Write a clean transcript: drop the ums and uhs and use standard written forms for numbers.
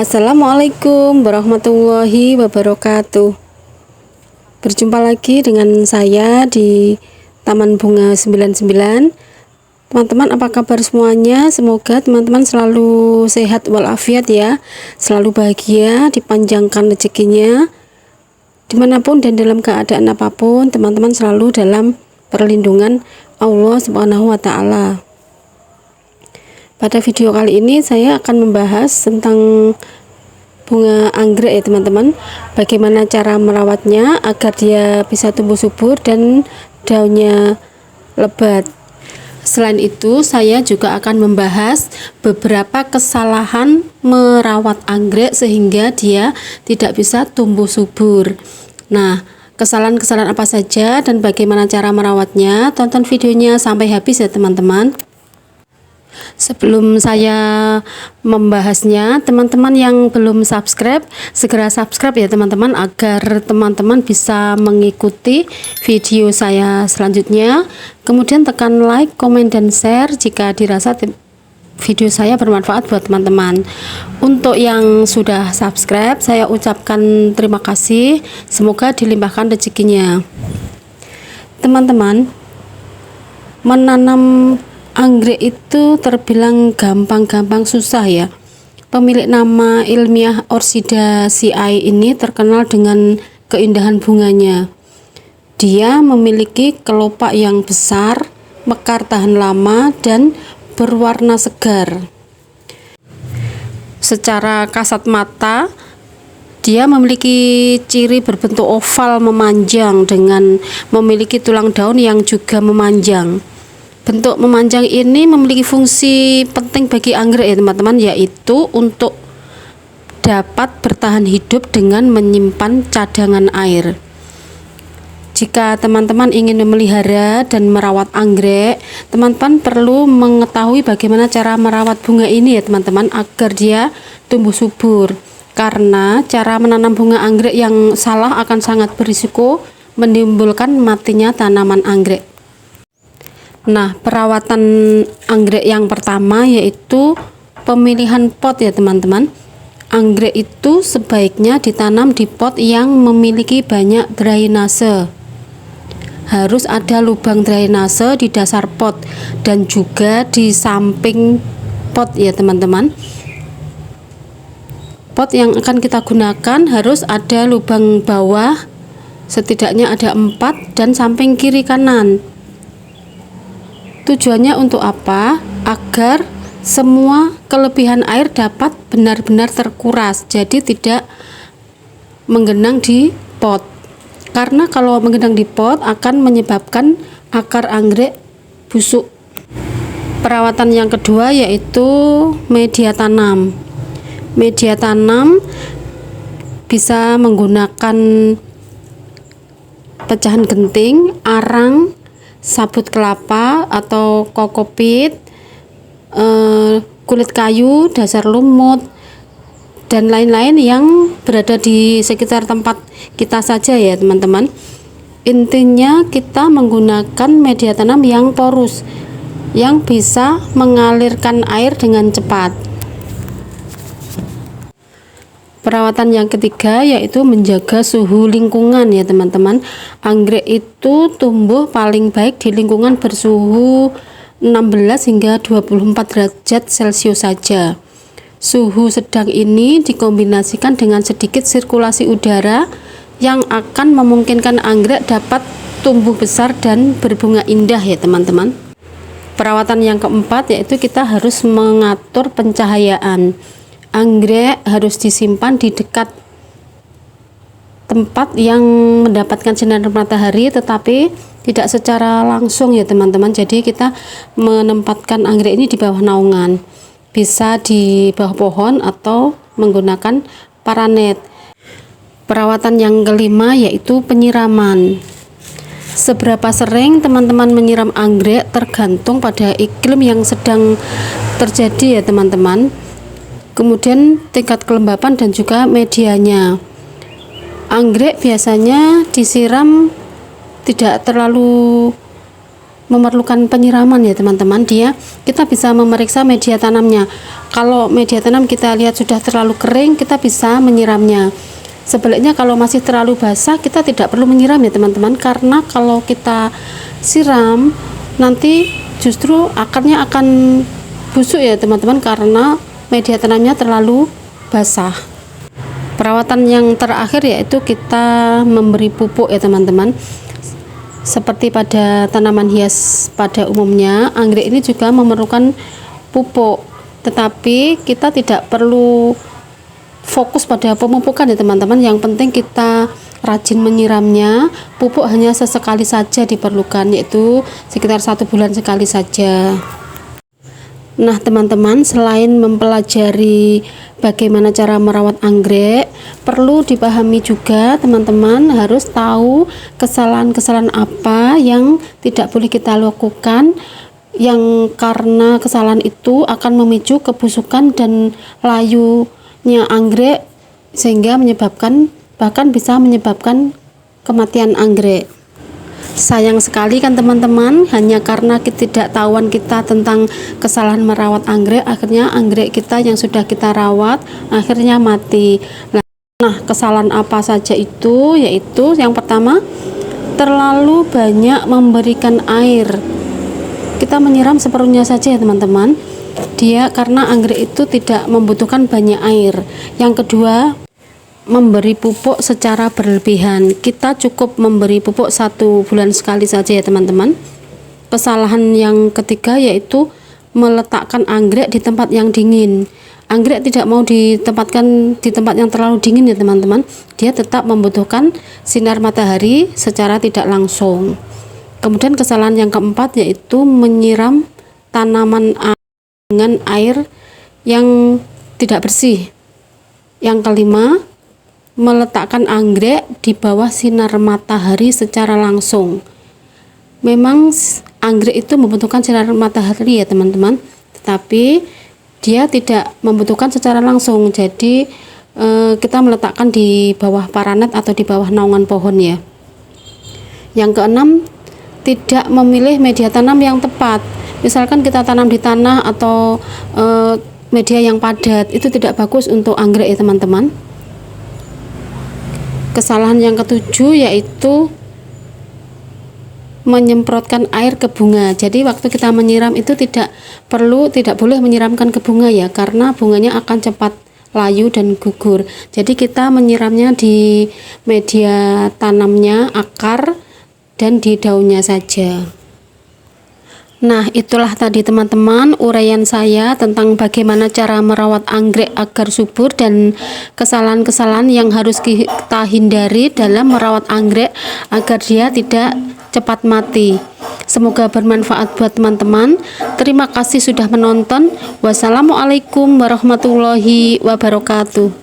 Assalamualaikum warahmatullahi wabarakatuh. Berjumpa lagi dengan saya di Taman Bunga 99. Teman-teman, apa kabar semuanya? Semoga teman-teman selalu sehat walafiat ya, selalu bahagia, dipanjangkan rezekinya dimanapun dan dalam keadaan apapun. Teman-teman selalu dalam perlindungan Allah Subhanahu wa Ta'ala. Pada video kali ini saya akan membahas tentang bunga anggrek ya teman-teman. Bagaimana cara merawatnya agar dia bisa tumbuh subur dan daunnya lebat. Selain itu, saya juga akan membahas beberapa kesalahan merawat anggrek sehingga dia tidak bisa tumbuh subur. Nah, kesalahan-kesalahan apa saja dan bagaimana cara merawatnya? Tonton videonya sampai habis ya teman-teman. Sebelum saya membahasnya, teman-teman yang belum subscribe, segera subscribe ya teman-teman, agar teman-teman bisa mengikuti video saya selanjutnya. Kemudian tekan like, komen, dan share jika dirasa video saya bermanfaat buat teman-teman. Untuk yang sudah subscribe, saya ucapkan terima kasih, semoga dilimpahkan rezekinya. Teman-teman, menanam anggrek itu terbilang gampang-gampang susah ya. Pemilik nama ilmiah Orchidaceae ini terkenal dengan keindahan bunganya. Dia memiliki kelopak yang besar, mekar tahan lama, dan berwarna segar. Secara kasat mata, dia memiliki ciri berbentuk oval memanjang dengan memiliki tulang daun yang juga memanjang. Bentuk memanjang ini memiliki fungsi penting bagi anggrek ya teman-teman, yaitu untuk dapat bertahan hidup dengan menyimpan cadangan air. Jika teman-teman ingin memelihara dan merawat anggrek, teman-teman perlu mengetahui bagaimana cara merawat bunga ini ya teman-teman, agar dia tumbuh subur. Karena cara menanam bunga anggrek yang salah akan sangat berisiko menimbulkan matinya tanaman anggrek. Nah, perawatan anggrek yang pertama yaitu pemilihan pot ya teman-teman. Anggrek itu sebaiknya ditanam di pot yang memiliki banyak drainase. Harus ada lubang drainase di dasar pot dan juga di samping pot ya teman-teman. Pot yang akan kita gunakan harus ada lubang bawah, setidaknya ada 4, dan samping kiri kanan. Tujuannya untuk apa? Agar semua kelebihan air dapat benar-benar terkuras, jadi tidak menggenang di pot. Karena kalau menggenang di pot akan menyebabkan akar anggrek busuk. Perawatan yang kedua yaitu media tanam. Media tanam bisa menggunakan pecahan genting, arang, sabut kelapa atau kokopit, kulit kayu, dasar lumut, dan lain-lain yang berada di sekitar tempat kita saja ya teman-teman. Intinya kita menggunakan media tanam yang porus, yang bisa mengalirkan air dengan cepat. Perawatan yang ketiga yaitu menjaga suhu lingkungan ya teman-teman. Anggrek itu tumbuh paling baik di lingkungan bersuhu 16 hingga 24 derajat Celcius saja. Suhu sedang ini dikombinasikan dengan sedikit sirkulasi udara yang akan memungkinkan anggrek dapat tumbuh besar dan berbunga indah ya teman-teman. Perawatan yang keempat yaitu kita harus mengatur pencahayaan. Anggrek harus disimpan di dekat tempat yang mendapatkan sinar matahari, tetapi tidak secara langsung ya teman-teman. Jadi kita menempatkan anggrek ini di bawah naungan, bisa di bawah pohon atau menggunakan paranet. Perawatan yang kelima yaitu penyiraman. Seberapa sering teman-teman menyiram anggrek tergantung pada iklim yang sedang terjadi ya teman-teman. Kemudian tingkat kelembapan dan juga medianya. Anggrek biasanya disiram tidak terlalu memerlukan penyiraman ya teman-teman. Kita bisa memeriksa media tanamnya. Kalau media tanam kita lihat sudah terlalu kering, kita bisa menyiramnya. Sebaliknya kalau masih terlalu basah, kita tidak perlu menyiram ya teman-teman, karena kalau kita siram nanti justru akarnya akan busuk ya teman-teman, karena media tanamnya terlalu basah. Perawatan yang terakhir yaitu kita memberi pupuk ya teman-teman. Seperti pada tanaman hias pada umumnya, anggrek ini juga memerlukan pupuk, tetapi kita tidak perlu fokus pada pemupukan ya teman-teman. Yang penting kita rajin menyiramnya. Pupuk hanya sesekali saja diperlukan, yaitu sekitar 1 bulan sekali saja. Nah teman-teman, selain mempelajari bagaimana cara merawat anggrek, perlu dipahami juga teman-teman harus tahu kesalahan-kesalahan apa yang tidak boleh kita lakukan, yang karena kesalahan itu akan memicu kebusukan dan layunya anggrek, sehingga bahkan bisa menyebabkan kematian anggrek. Sayang sekali kan teman-teman, hanya karena ketidaktahuan kita tentang kesalahan merawat anggrek, akhirnya anggrek kita yang sudah kita rawat akhirnya mati. Nah, kesalahan apa saja itu? Yaitu yang pertama, terlalu banyak memberikan air. Kita menyiram seperlunya saja ya teman-teman. Karena anggrek itu tidak membutuhkan banyak air. Yang kedua, memberi pupuk secara berlebihan. Kita cukup memberi pupuk 1 bulan sekali saja ya teman-teman. Kesalahan yang ketiga yaitu meletakkan anggrek di tempat yang dingin. Anggrek tidak mau ditempatkan di tempat yang terlalu dingin ya teman-teman. Dia tetap membutuhkan sinar matahari secara tidak langsung. Kemudian kesalahan yang keempat yaitu menyiram tanaman dengan air yang tidak bersih. Yang kelima, meletakkan anggrek di bawah sinar matahari secara langsung. Memang anggrek itu membutuhkan sinar matahari ya teman-teman, tetapi dia tidak membutuhkan secara langsung. Jadi kita meletakkan di bawah paranet atau di bawah naungan pohon ya. Yang keenam, tidak memilih media tanam yang tepat. Misalkan kita tanam di tanah atau media yang padat, itu tidak bagus untuk anggrek ya teman-teman. Kesalahan yang ketujuh yaitu menyemprotkan air ke bunga. Jadi waktu kita menyiram itu tidak boleh menyiramkan ke bunga ya, karena bunganya akan cepat layu dan gugur. Jadi kita menyiramnya di media tanamnya, akar, dan di daunnya saja. Nah, itulah tadi teman-teman uraian saya tentang bagaimana cara merawat anggrek agar subur dan kesalahan-kesalahan yang harus kita hindari dalam merawat anggrek agar dia tidak cepat mati. Semoga bermanfaat buat teman-teman. Terima kasih sudah menonton. Wassalamualaikum warahmatullahi wabarakatuh.